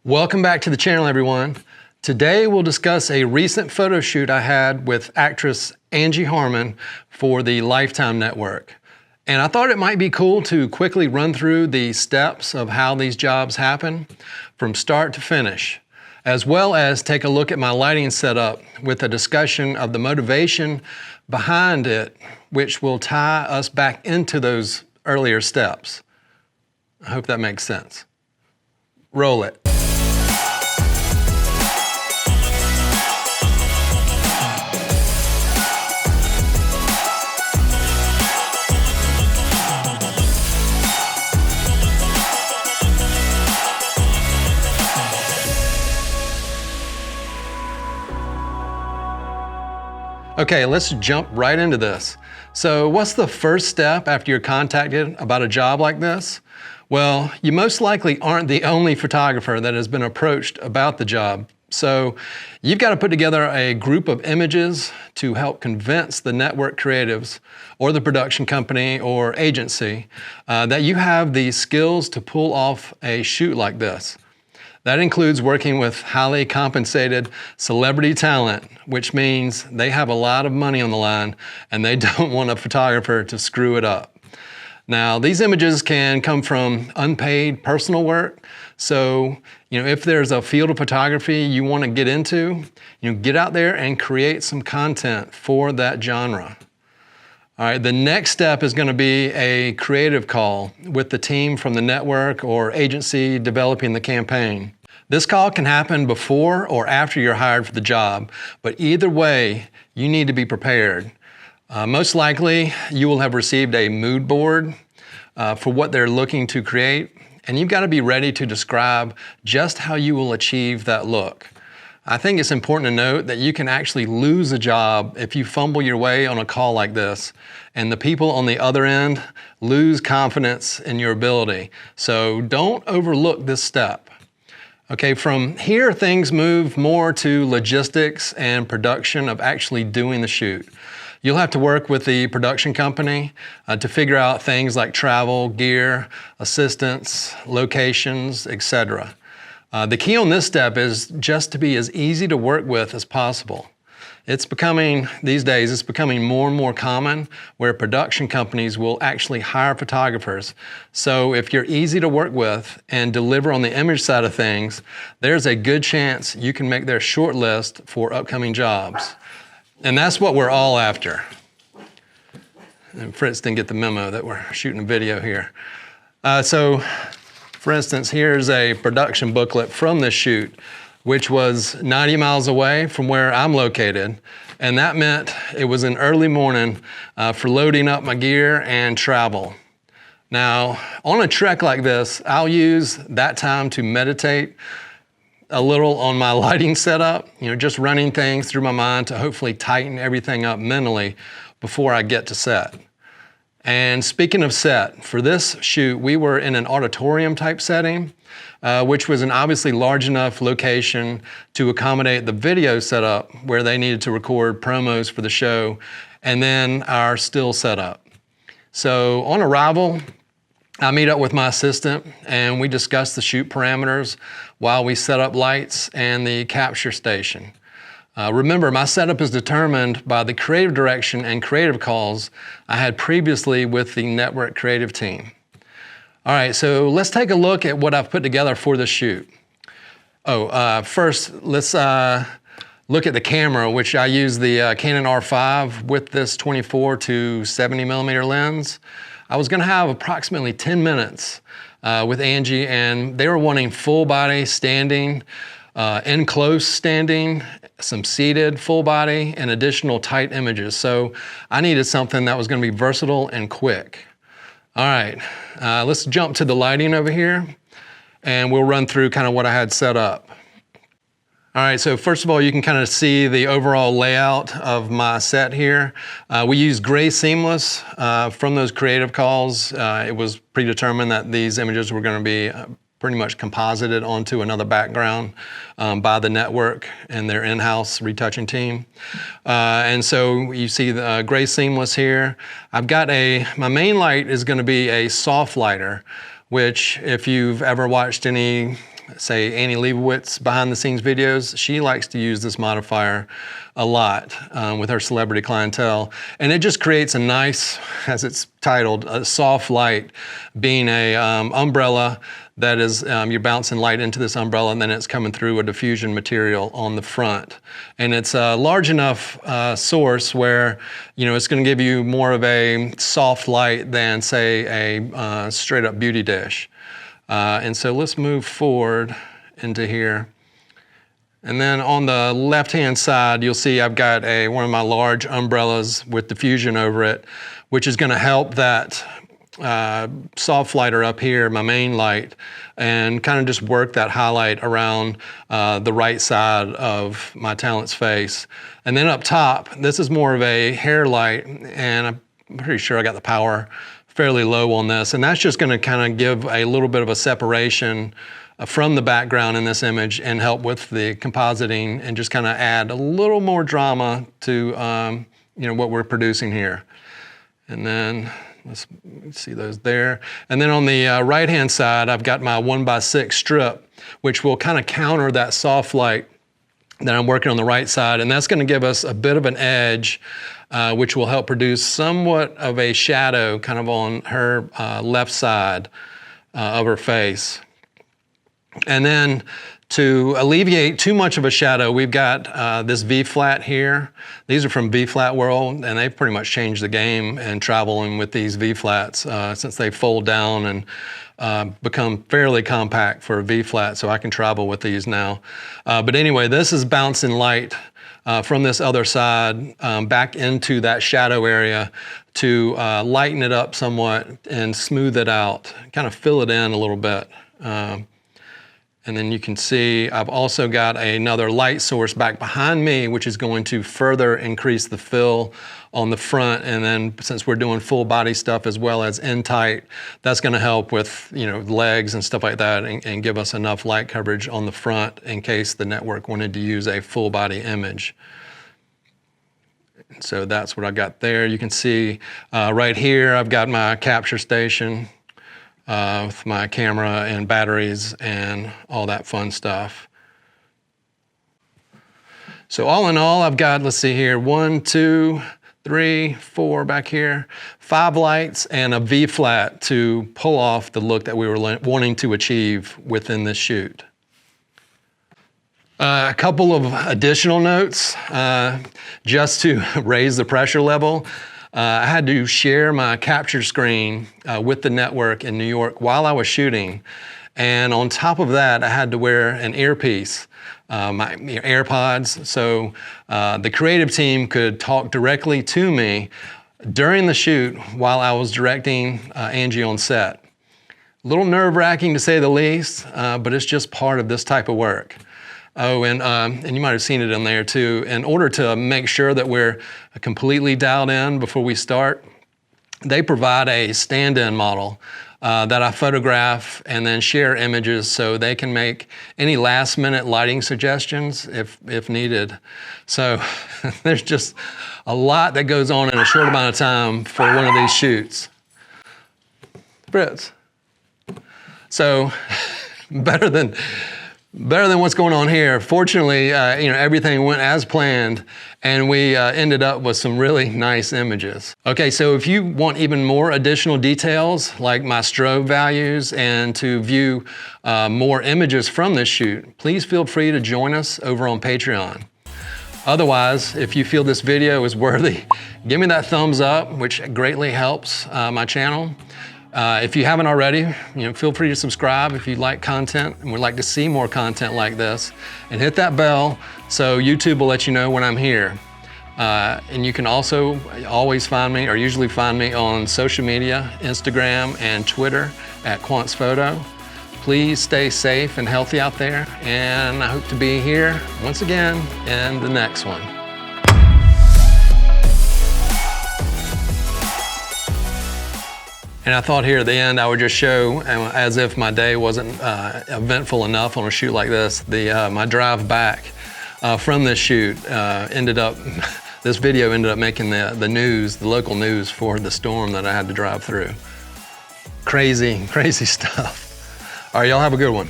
Welcome back to the channel, everyone. Today we'll discuss a recent photo shoot I had with actress Angie Harmon for the Lifetime Network. And I thought it might be cool to quickly run through the steps of how these jobs happen from start to finish, as well as take a look at my lighting setup with a discussion of the motivation behind it, which will tie us back into those earlier steps. I hope that makes sense. Roll it. Okay, let's jump right into this. So what's the first step after you're contacted about a job like this? Well, you most likely aren't the only photographer that has been approached about the job. So you've got to put together a group of images to help convince the network creatives or the production company or agency that you have the skills to pull off a shoot like this. That includes working with highly compensated celebrity talent, which means they have a lot of money on the line and they don't want a photographer to screw it up. Now, these images can come from unpaid personal work. So, if there's a field of photography you want to get into, get out there and create some content for that genre. All right, the next step is going to be a creative call with the team from the network or agency developing the campaign. This call can happen before or after you're hired for the job, but either way, you need to be prepared. Most likely, you will have received a mood board for what they're looking to create, and you've got to be ready to describe just how you will achieve that look. I think it's important to note that you can actually lose a job if you fumble your way on a call like this, and the people on the other end lose confidence in your ability. So don't overlook this step. Okay, from here things move more to logistics and production of actually doing the shoot. You'll have to work with the production company to figure out things like travel, gear, assistance, locations, etc. The key on this step is just to be as easy to work with as possible. These days, it's becoming more and more common where production companies will actually hire photographers. So if you're easy to work with and deliver on the image side of things, there's a good chance you can make their short list for upcoming jobs. And that's what we're all after. And Fritz didn't get the memo that we're shooting a video here. For instance, here's a production booklet from this shoot, which was 90 miles away from where I'm located. And that meant it was an early morning for loading up my gear and travel. Now, on a trek like this, I'll use that time to meditate a little on my lighting setup, just running things through my mind to hopefully tighten everything up mentally before I get to set. And speaking of set, for this shoot, we were in an auditorium type setting, which was an obviously large enough location to accommodate the video setup where they needed to record promos for the show, and then our still setup. So on arrival, I meet up with my assistant and we discuss the shoot parameters while we set up lights and the capture station. Remember, my setup is determined by the creative direction and creative calls I had previously with the network creative team. All right, so let's take a look at what I've put together for the shoot. First, let's look at the camera, which I use the Canon R5 with this 24 to 70 millimeter lens. I was gonna have approximately 10 minutes with Angie, and they were wanting full body standing, in close standing, some seated full body, and additional tight images. So I needed something that was gonna be versatile and quick. All right, let's jump to the lighting over here, and we'll run through kind of what I had set up. All right, so first of all, you can kind of see the overall layout of my set here. We used gray seamless from those creative calls. It was predetermined that these images were gonna be pretty much composited onto another background by the network and their in-house retouching team. And so you see the gray seamless here. I've got my main light is gonna be a soft lighter, which if you've ever watched any say Annie Leibovitz behind the scenes videos, she likes to use this modifier a lot with her celebrity clientele. And it just creates a nice, as it's titled, a soft light, being a umbrella that is, you're bouncing light into this umbrella and then it's coming through a diffusion material on the front. And it's a large enough source where, you know, it's gonna give you more of a soft light than say a straight up beauty dish. And so let's move forward into here. And then on the left-hand side, you'll see I've got one of my large umbrellas with diffusion over it, which is gonna help that soft lighter up here, my main light, and kind of just work that highlight around the right side of my talent's face. And then up top, this is more of a hair light, and I'm pretty sure I got the power fairly low on this, and that's just going to kind of give a little bit of a separation from the background in this image and help with the compositing and just kind of add a little more drama to you know, what we're producing here. And then let's see those there. And then on the right-hand side, I've got my 1x6 strip, which will kind of counter that soft light that I'm working on the right side, and that's going to give us a bit of an edge, which will help produce somewhat of a shadow kind of on her left side of her face. And then to alleviate too much of a shadow, we've got this V-flat here. These are from V-flat World, and they've pretty much changed the game in traveling with these V-flats since they fold down and become fairly compact for a V-flat, so I can travel with these now. But anyway, this is bouncing light from this other side back into that shadow area to lighten it up somewhat and smooth it out, kind of fill it in a little bit. And then you can see I've also got another light source back behind me, which is going to further increase the fill on the front. And then since we're doing full body stuff as well as in tight, that's going to help with, you know, legs and stuff like that, and give us enough light coverage on the front in case the network wanted to use a full body image. So that's what I got there. You can see right here, I've got my capture station with my camera and batteries and all that fun stuff. So all in all, I've got, let's see here, 1, 2, 3, 4 back here, 5 lights and a V-flat to pull off the look that we were wanting to achieve within this shoot. A couple of additional notes just to raise the pressure level. I had to share my capture screen with the network in New York while I was shooting. And on top of that, I had to wear an earpiece, my AirPods, so the creative team could talk directly to me during the shoot while I was directing Angie on set. A little nerve-wracking to say the least, but it's just part of this type of work. Oh, and you might have seen it in there too. In order to make sure that we're completely dialed in before we start, they provide a stand-in model that I photograph and then share images so they can make any last-minute lighting suggestions if needed. So there's just a lot that goes on in a short amount of time for one of these shoots. Fritz. So better than what's going on here. Fortunately, you know, everything went as planned, and we ended up with some really nice images. Okay, so if you want even more additional details, like my strobe values, and to view more images from this shoot, please feel free to join us over on Patreon. Otherwise, if you feel this video is worthy, give me that thumbs up, which greatly helps my channel. If you haven't already, you know, feel free to subscribe if you like content and would like to see more content like this, and hit that bell so YouTube will let you know when I'm here. And you can also always find me, or usually find me, on social media, Instagram and Twitter at QuantsPhoto. Please stay safe and healthy out there, and I hope to be here once again in the next one. And I thought here at the end I would just show, as if my day wasn't eventful enough on a shoot like this, my drive back from this shoot this video ended up making the news, the local news for the storm that I had to drive through. Crazy, crazy stuff. All right, y'all have a good one.